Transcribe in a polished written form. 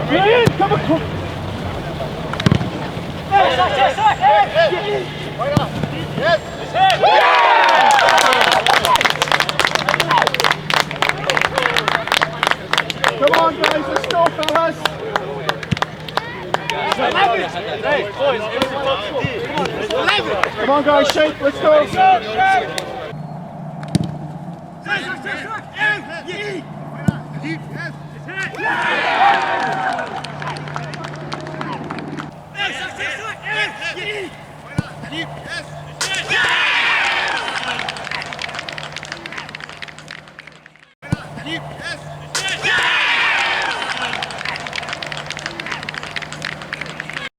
Come on. Come on, guys, let's go, fellas. Come on, guys, shape, let's go. Yes.